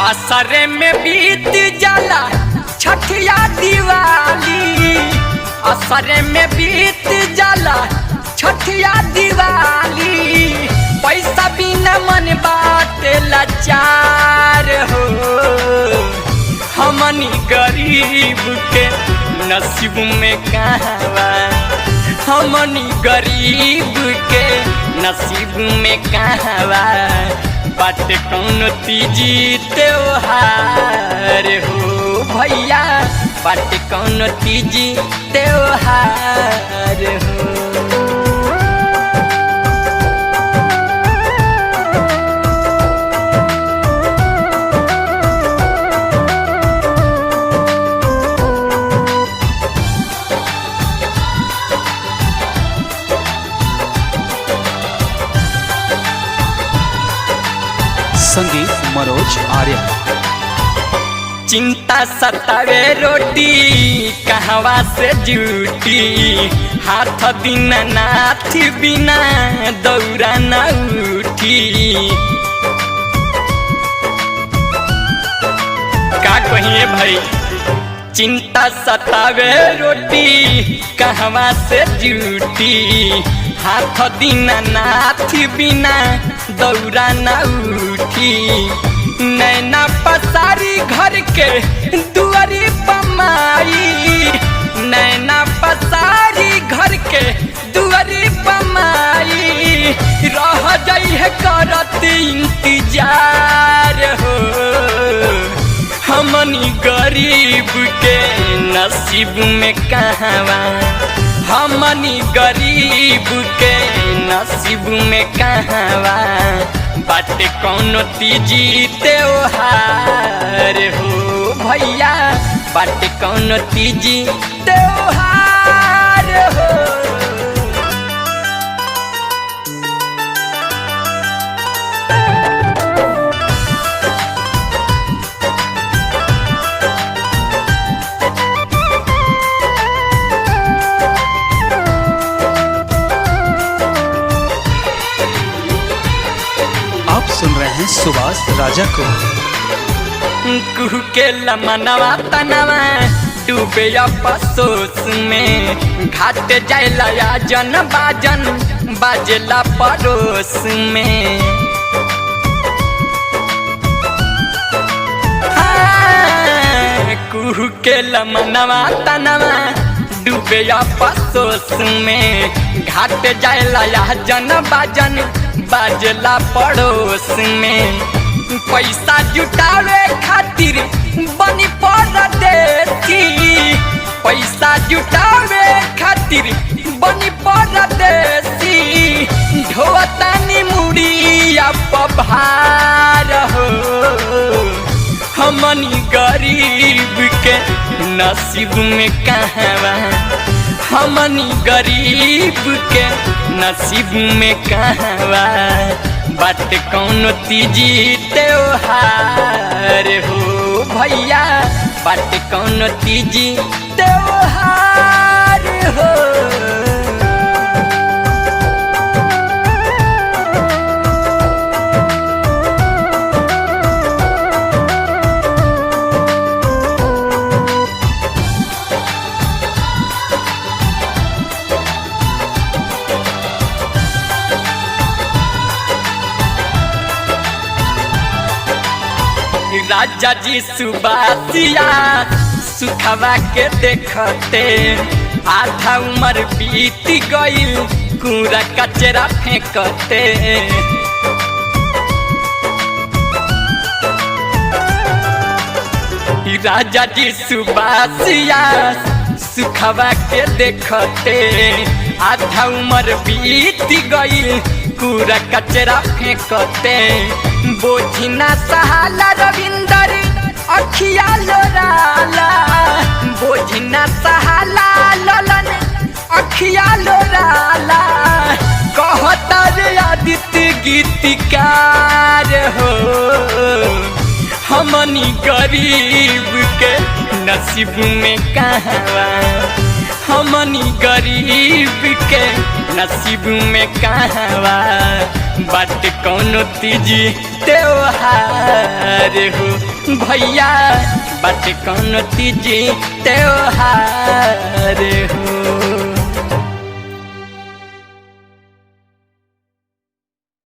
असरे में बीत जाला छठिया दिवाली, असरे में बीत जाला छठिया दिवाली। पैसा बिना मन बाटे लाचार हो, हमनी गरीब के नसीब में कहवा, हमनी गरीब के नसीब में कहवा बाटे कौनो तीजी त्योहार हो भैया, बाटे कौनो तीजी त्योहार हो। संगीत मनोज आर्य। चिंता सतावे रोटी कहवा से जूटी, हाथ बिना नाथ बिना दौरा न उठी। का कहिए भाई, चिंता सतावे रोटी कहवा से जूटी, हाथ बिना नाथ बिना दौरा न उठी। नैना पसारी घर के दुआरी पमाई, नैना पसारी घर के दुआरी पमाई। रह जाई है करत इंतजार हो, हमनी गरीब के नसीब में कहवा, हमनी गरीब के नसीब में कहवा बाटे कौनो तीजी त्योहार हो भैया, बाटे कौनो तीजी त्योहार हो। आप सुन रहे हैं सुभाष राजा को। कुह के लमनवा तनवा डूबे अफसोस में, घाट जाइला जन बाजन बाजला पड़ोस में। कुह के लमनवा तनवा डूबे अफसोस में, घाट जाइला जन बाजन बाजला पड़ोस में। पैसा जुटावे खातिर बनी परदेसी, पैसा जुटावे खातिर बनी परदेसी। ढोतानी मुड़िया पभार हो, हमनी गरीब के नसीब में कहवा, हमनी गरीब के नसीब में कहवा बाटे कौनो तीजी त्योहार हो भैया, बाटे कौनो तीजी त्योहार हो। राजा जी सुबासिया सुखवा के देखते, आधा उम्र बीत गईल कूड़ा कचरा फेंकते। राजा जी सुबासिया सुखवा के देखते, आधा उम्र बीत गईल कूड़ा कचरा फेंकते। बोझिना सहाला रविंदर अखिया लोराला, बोझिना सहाला ललन अखिया लोराला। कहता रे आदित्य गीतकार हो, हमनी गरीब के नसीब में कहवा, हमनी गरीब के नसीब में कहवा बाटे कौनो तीजी त्योहार हो भैया बाटे कौनो तीजी त्योहार